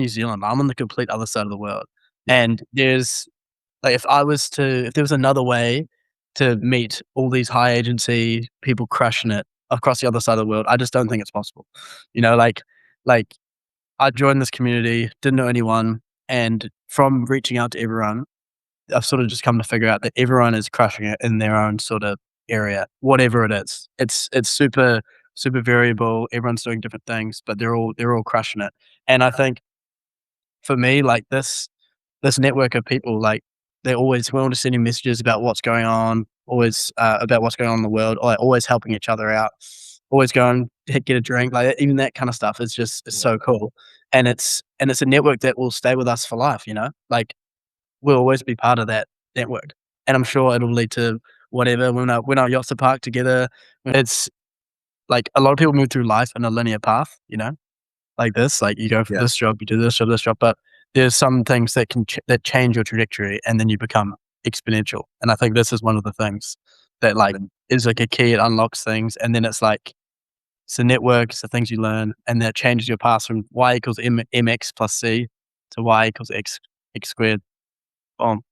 New Zealand. I'm on the complete other side of the world. And there's like if there was another way to meet all these high agency people crushing it across the other side of the world, I just don't think it's possible. You know, like I joined this community, didn't know anyone, and from reaching out to everyone, I've sort of just come to figure out that everyone is crushing it in their own sort of area, whatever it is. It's super variable. Everyone's doing different things, but they're all crushing it. And I think for me, like this network of people, like we're always sending messages about what's going on, always about what's going on in the world, like always helping each other out, always going to get a drink, like even that kind of stuff is just is so cool. And it's a network that will stay with us for life, you know? Like we'll always be part of that network. And I'm sure it'll lead to whatever when our yachts are parked together. It's like a lot of people move through life in a linear path, you know? Like this, like you go for Yeah. this job, you do this job, but there's some things that that change your trajectory, and then you become exponential. And I think this is one of the things that like is like a key. It unlocks things, and then it's like it's a network, it's the things you learn, and that changes your path from y equals mx plus c to y equals x squared. Boom.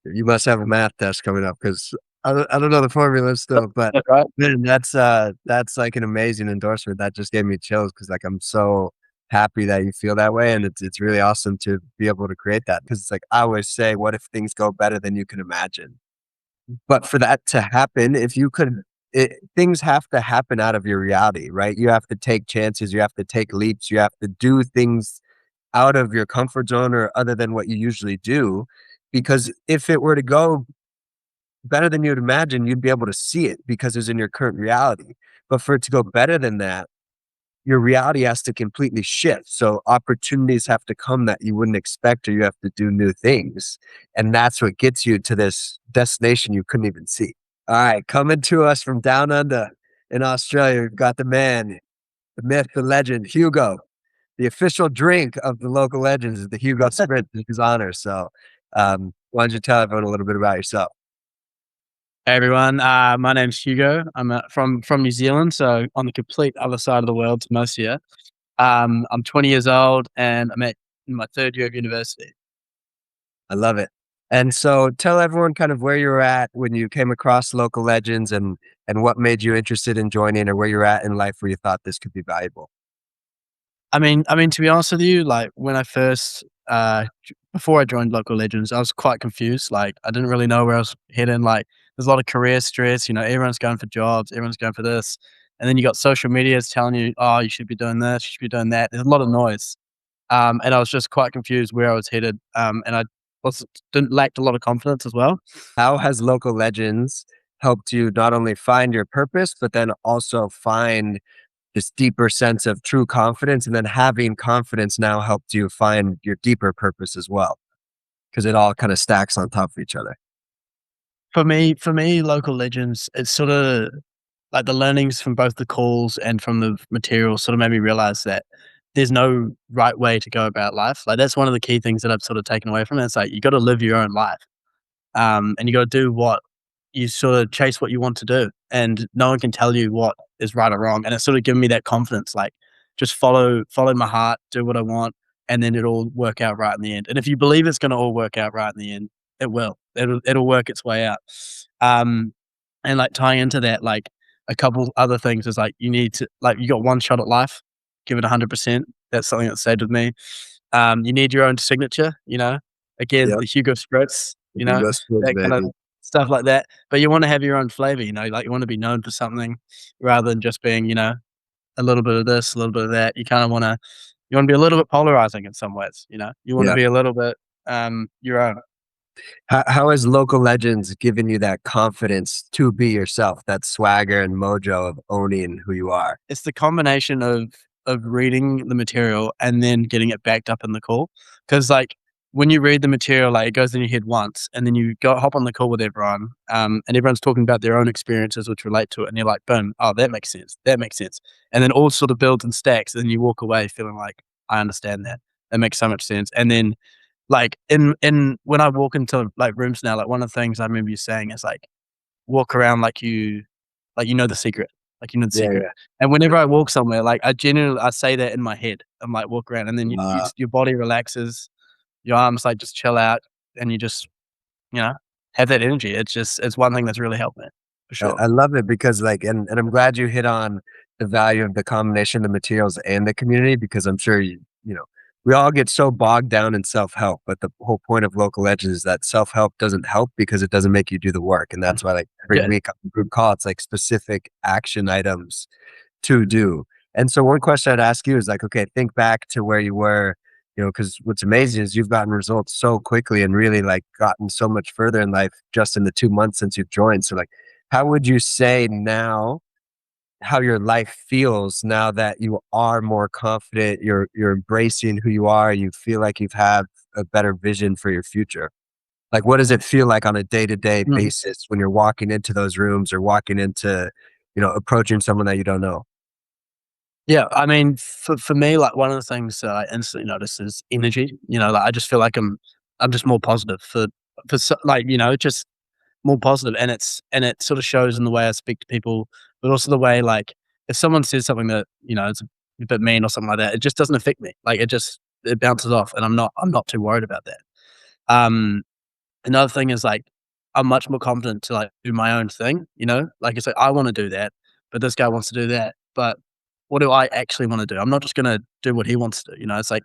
You must have a math test coming up because I don't know the formula still, but That's right. man, that's like an amazing endorsement. That just gave me chills because like I'm so happy that you feel that way, and it's really awesome to be able to create that because it's like I always say, what if things go better than you can imagine? But for that to happen, if you could, things have to happen out of your reality, right? You have to take chances, you have to take leaps, you have to do things out of your comfort zone or other than what you usually do. Because if it were to go better than you'd imagine, you'd be able to see it because it's in your current reality. But for it to go better than that, your reality has to completely shift. So opportunities have to come that you wouldn't expect, or you have to do new things. And that's what gets you to this destination you couldn't even see. All right, coming to us from down under in Australia, we've got the man, the myth, the legend, Hugo. The official drink of the local legends is the Hugo Sprint in his honor. So why don't you tell everyone a little bit about yourself? Hey everyone, my name's Hugo. I'm from New Zealand, so on the complete other side of the world to most here. I'm 20 years old and I'm in my third year of university. I love it. And so tell everyone kind of where you were at when you came across local legends and what made you interested in joining or where you're at in life where you thought this could be valuable. I mean, to be honest with you, like when I first, before I joined Local Legends, I was quite confused. Like I didn't really know where I was heading. Like there's a lot of career stress. You know, everyone's going for jobs, everyone's going for this, and then you got social media's telling you, oh, you should be doing this, you should be doing that. There's a lot of noise, and I was just quite confused where I was headed. And I was didn't lacked a lot of confidence as well. How has local legends helped you not only find your purpose, but then also find this deeper sense of true confidence? And then having confidence now helped you find your deeper purpose as well, because it all kind of stacks on top of each other. For me, Local Legends, it's sort of like the learnings from both the calls and from the material sort of made me realize that there's no right way to go about life. Like that's one of the key things that I've sort of taken away from it. It's like you got to live your own life, and you got to do what you sort of chase what you want to do, and no one can tell you what is right or wrong. And it's sort of given me that confidence, like just follow my heart, do what I want, and then it'll work out right in the end. And if you believe it's going to all work out right in the end, it will. It'll work its way out. Um, and like tying into that, like a couple other things is like you need to like you got one shot at life, give it 100%. That's something that stayed with me. You need your own signature, you know. Again, Yep. the Hugo Spritz, you know, Hugo Sprint, that kind of baby. stuff like that. But you want to have your own flavor, you know, like you want to be known for something rather than just being, you know, a little bit of this, a little bit of that. You want to be a little bit polarizing in some ways, you know. You want to Yeah. be a little bit your own. How has local legends given you that confidence to be yourself, that swagger and mojo of owning who you are? It's the combination of reading the material and then getting it backed up in the call. Because like when you read the material, like it goes in your head once, and then you go hop on the call with everyone, and everyone's talking about their own experiences which relate to it, and you're like, boom, oh, that makes sense, that makes sense, and then all sort of builds and stacks, and then you walk away feeling like I understand that. That makes so much sense. And then like in when I walk into like rooms now, like one of the things I remember you saying is like walk around like you know the secret. like, you know the Yeah, secret. yeah. And whenever I walk somewhere, like, I say that in my head. I'm like, walk around, and then Uh, your body relaxes, your arms, like, just chill out, and you just, you know, have that energy. It's one thing that's really helped me, for I sure. I love it because, like, and I'm glad you hit on the value of the combination of the materials and the community because I'm sure you know, we all get so bogged down in self-help, but the whole point of local edges is that self-help doesn't help because it doesn't make you do the work, and that's why, like, every Yeah. week on the group call, it's, like, specific action items to do. And so one question I'd ask you is like, okay, think back to where you were, because what's amazing is you've gotten results so quickly and really like gotten so much further in life just in the 2 months since you've joined. So like, how would you say now how your life feels now that you are more confident, you're embracing who you are, you feel like you've had a better vision for your future? Like, what does it feel like on a day-to-day Mhm. basis when you're walking into those rooms or walking into, approaching someone that you don't know? Yeah, I mean, for me, like, one of the things that I instantly notice is energy, like, I just feel like I'm just more positive like, just more positive, and it sort of shows in the way I speak to people, but also the way, like, if someone says something that, is a bit mean or something like that, it just doesn't affect me. Like, it bounces off, and I'm not too worried about that. Um, Another thing is, like, I'm much more confident to, like, do my own thing, Like, it's like, I wanna do that, but this guy wants to do that, but what do I actually wanna do? I'm not just gonna do what he wants to do, It's like,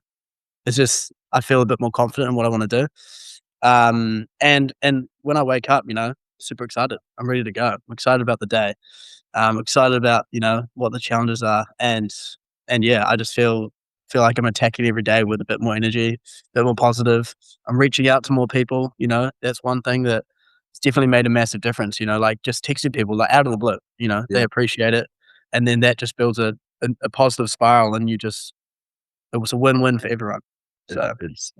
it's just I feel a bit more confident in what I wanna do. And when I wake up, super excited. I'm ready to go. I'm excited about the day. I'm excited about, what the challenges are, and yeah, I just feel like I'm attacking every day with a bit more energy, a bit more positive. I'm reaching out to more people, That's one thing that it's definitely made a massive difference, like just texting people like out of the blue, they Yeah. appreciate it. And then that just builds a positive spiral, and it was a win-win for everyone. So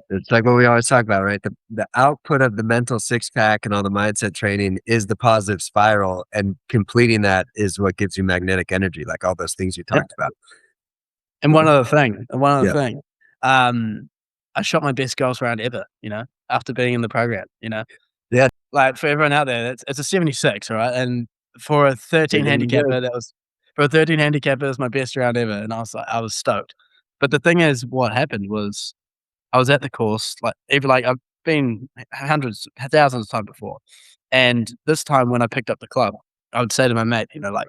It's like what we always talk about, right? The output of the mental six pack and all the mindset training is the positive spiral, and completing that is what gives you magnetic energy, like all those things you yeah. talked about. And one other Yeah. thing, um, I shot my best girls round ever, after being in the program. Yeah. Like, for everyone out there, it's a 76, alright? And for a 13 You're getting good. handicapper, it was my best round ever, and I was stoked. But the thing is, what happened was I was at the course, like, even, like, I've been hundreds, thousands of times before, and this time when I picked up the club, I would say to my mate, like,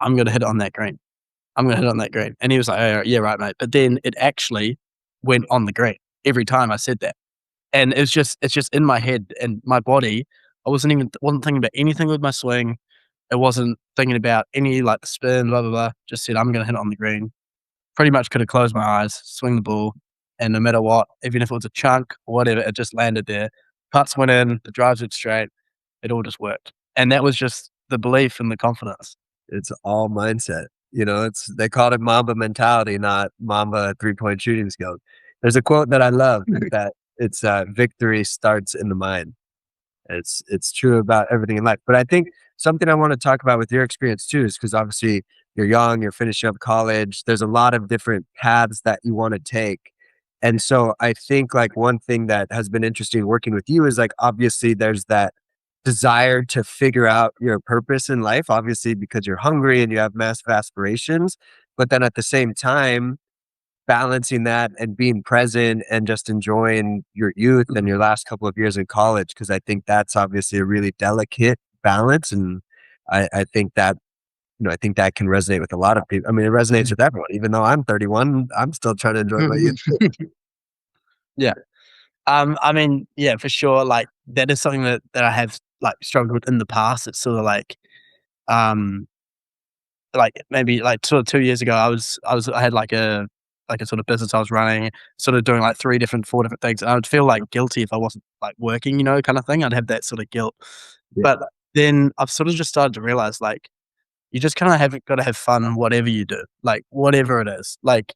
"I'm gonna hit it on that green. I'm gonna hit it on that green." And he was like, "Oh, yeah, right, mate." But then it actually went on the green every time I said that. And it's just in my head and my body. I wasn't thinking about anything with my swing. I wasn't thinking about any, like, spin, blah, blah, blah. Just said, "I'm gonna hit it on the green." Pretty much could have closed my eyes, swing the ball, and no matter what, even if it was a chunk or whatever, it just landed there. Putts went in, the drives went straight, it all just worked. And that was just the belief and the confidence. It's all mindset. It's they called it Mamba mentality, not Mamba 3-point shooting skills. There's a quote that I love that it's victory starts in the mind. It's true about everything in life. But I think something I want to talk about with your experience too is because obviously you're young, you're finishing up college. There's a lot of different paths that you want to take. And so I think like one thing that has been interesting working with you is like obviously there's that desire to figure out your purpose in life, obviously because you're hungry and you have massive aspirations. But then at the same time, balancing that and being present and just enjoying your youth and Mhm. your last couple of years in college, because I think that's obviously a really delicate balance, and I think that, I think that can resonate with a lot of people. I mean, it resonates with everyone. Even though I'm 31, I'm still trying to enjoy my youth. Yeah. I mean, yeah, for sure, like, that is something that I have, like, struggled with in the past. It's sort of um, like, maybe, like, sort of 2 years ago, I had, like a sort of business I was running, sort of doing, like, 3 different, 4 different things, and I would feel, like, guilty if I wasn't, like, working, kinda thing. I'd have that sort of guilt. Yeah, But then I've sort of just started to realize, like, you just kinda have gotta have fun in whatever you do, like, whatever it is. Like,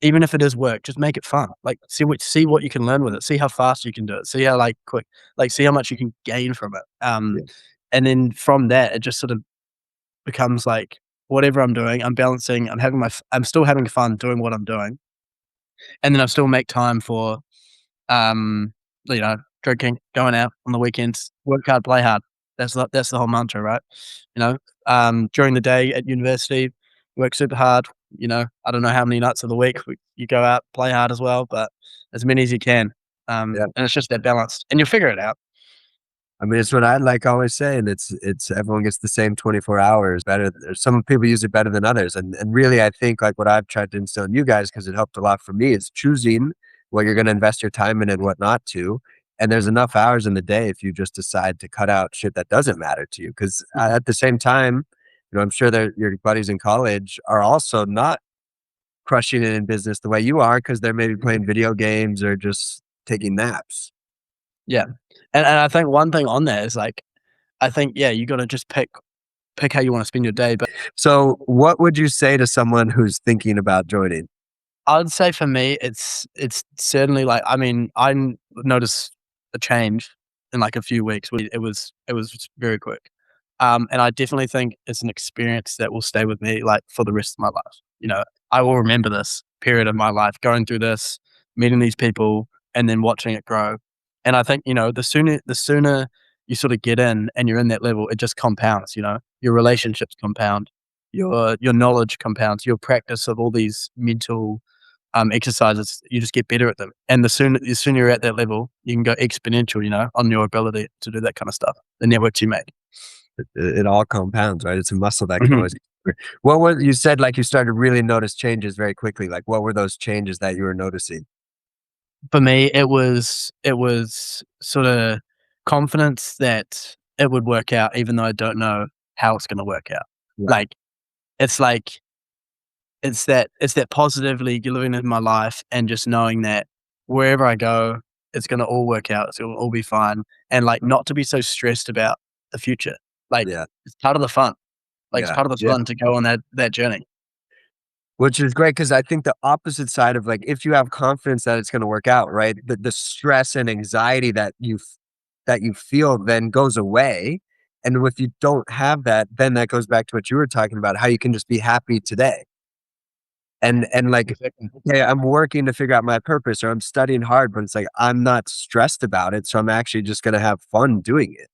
even if it is work, just make it fun. Like, see what you can learn with it, see how fast you can do it, see how, like, quick, like, see how much you can gain from it. yeah, And then from that, it just sort of becomes like, whatever I'm doing, I'm balancing, I'm still having fun doing what I'm doing, and then I still make time for, um, drinking, going out on the weekends, work hard, play hard. That's the whole mantra, right? You know, during the day at university, work super hard. You know, I don't know how many nights of the week you go out, play hard as well, but as many as you can. Yeah. And it's just that balance, and you'll figure it out. I mean, it's what I like always saying. It's everyone gets the same 24 hours better. Some people use it better than others. And really, I think like what I've tried to instill in you guys, because it helped a lot for me, is choosing what you're going to invest your time in and what not to. And there's enough hours in the day if you just decide to cut out shit that doesn't matter to you. Because Mhm. at the same time, I'm sure that your buddies in college are also not crushing it in business the way you are because they're maybe playing video games or just taking naps. Yeah, and I think one thing on that is like, I think yeah, you got to just pick how you want to spend your day. But So, what would you say to someone who's thinking about joining? I would say for me, it's certainly like I mean, noticed a change in like a few weeks. It was just very quick, and I definitely think it's an experience that will stay with me like for the rest of my life. You know, I will remember this period of my life, going through this, meeting these people, and then watching it grow. And I think the sooner you sort of get in and you're in that level, it just compounds. You know, your relationships compound, your knowledge compounds, your practice of all these mental exercises, you just get better at them. And the sooner you're at that level, you can go exponential, you know, on your ability to do that kind of stuff, the networks you make. It all compounds, right? It's a muscle that can Mhm. always. What was you said? Like you started to really notice changes very quickly. Like what were those changes that you were noticing? For me, it was sort of confidence that it would work out, even though I don't know how it's going to work out. Right. Like it's like it's that positively living in my life and just knowing that wherever I go, it's gonna all work out. It's gonna all be fine, and like not to be so stressed about the future. Like Yeah. it's part of the fun. Like it's Yeah. part of the Yeah. fun to go on that journey. Which is great because I think the opposite side of like if you have confidence that it's going to work out, right? The stress and anxiety that you feel then goes away. And if you don't have that, then that goes back to what you were talking about, how you can just be happy today. And like, Exactly. okay, I'm working to figure out my purpose or I'm studying hard, but it's like I'm not stressed about it. So I'm actually just gonna have fun doing it.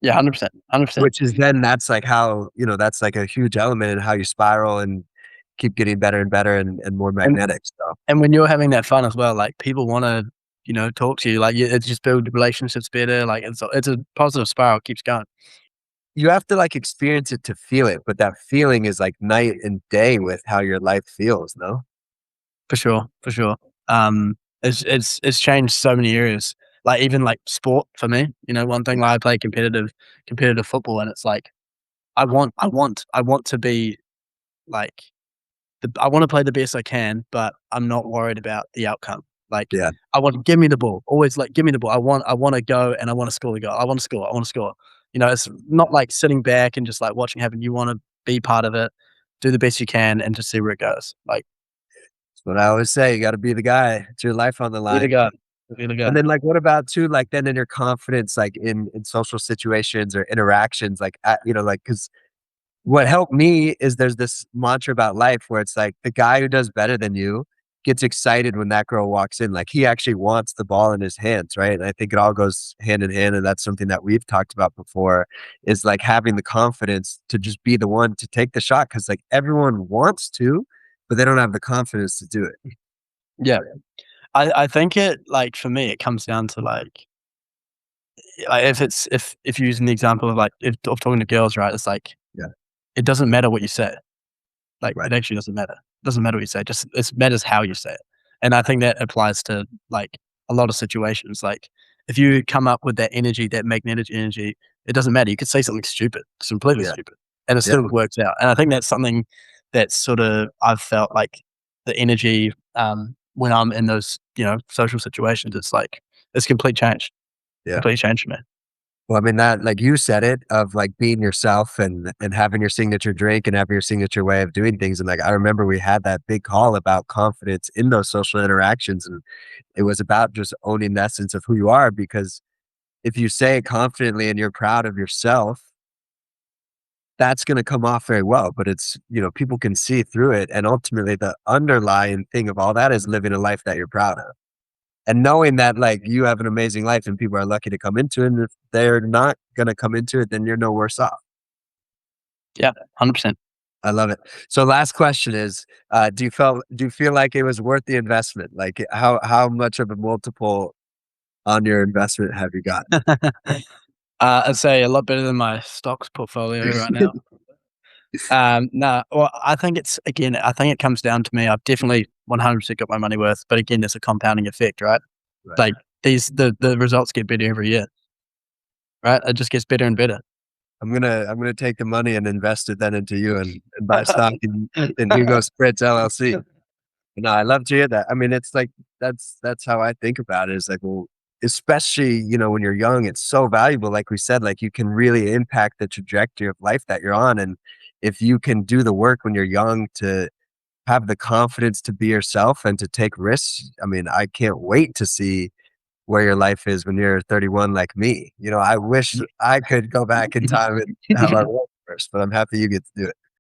Yeah, 100%, 100%. Which is then that's like how, that's like a huge element in how you spiral and keep getting better and better and more And magnetic. So and when you're having that fun as well, like people wanna, talk to you. Like it just build relationships better. Like it's a positive spiral, keeps going. you have to like experience it to feel it, but that feeling is like night and day with how your life feels, no? For sure, for sure. It's changed so many areas. Like even like sport for me, one thing like I play competitive football, and it's like I want to be like I want to play the best I can, but I'm not worried about the outcome. Like Yeah. I want give me the ball. Always like give me the ball. I want to go and I want to score the goal. I want to score. I want to score. It's not like sitting back and just like watching happen. You want to be part of it, do the best you can, and just see where it goes. Like That's what I always say. You gotta be the guy. It's your life on the be the line. guy, be the And guy. then like what about too, like then in your confidence, like in social situations or interactions, like like because what helped me is there's this mantra about life where it's like the guy who does better than you gets excited when that girl walks in. Like he actually wants the ball in his hands, right? And I think it all goes hand in hand. And that's something that we've talked about before is like having the confidence to just be the one to take the shot. Cause like everyone wants to, but they don't have the confidence to do it. Yeah. I think it like for me, it comes down to like if you're using the example of like if of talking to girls, right? It's like Yeah. it doesn't matter what you say. Like Right. it actually doesn't matter. It doesn't matter what you say. Just it matters how you say it. And I think that applies to like a lot of situations. Like if you come up with that energy, that magnetic energy, it doesn't matter. You could say something stupid, completely Yeah. stupid, and it Yeah. still works out. And I think that's something that sort of I've felt like the energy when I'm in those social situations. It's like it's complete change. Yeah. Completely changed for me. Well, I mean that like you said it of like being yourself and having your signature drink and having your signature way of doing things. And like I remember we had that big call about confidence in those social interactions. And it was about just owning the essence of who you are because if you say it confidently and you're proud of yourself, that's going to come off very well. But it's, people can see through it. And ultimately the underlying thing of all that is living a life that you're proud of. And knowing that like you have an amazing life and people are lucky to come into it, and if they're not gonna come into it, then you're no worse off. Yeah, 100%. I love it. So last question is, do you feel like it was worth the investment? Like how much of a multiple on your investment have you got? I'd say a lot better than my stocks portfolio right now. No, well, I think it's again, I think it comes down to me. I've definitely 100% got my money worth, but again, there's a compounding effect, right? Right. Like the results get better every year, right? It just gets better and better. I'm gonna take the money and invest it then into you and buy stock in Hugo Spritz LLC. No, I love to hear that. I mean, it's like that's how I think about it. Is like, well, especially when you're young, it's so valuable. Like we said, like you can really impact the trajectory of life that you're on, and if you can do the work when you're young to have the confidence to be yourself and to take risks, I mean, I can't wait to see where your life is when you're 31 like me. I wish I could go back in time and have our work first, but I'm happy you get to do it.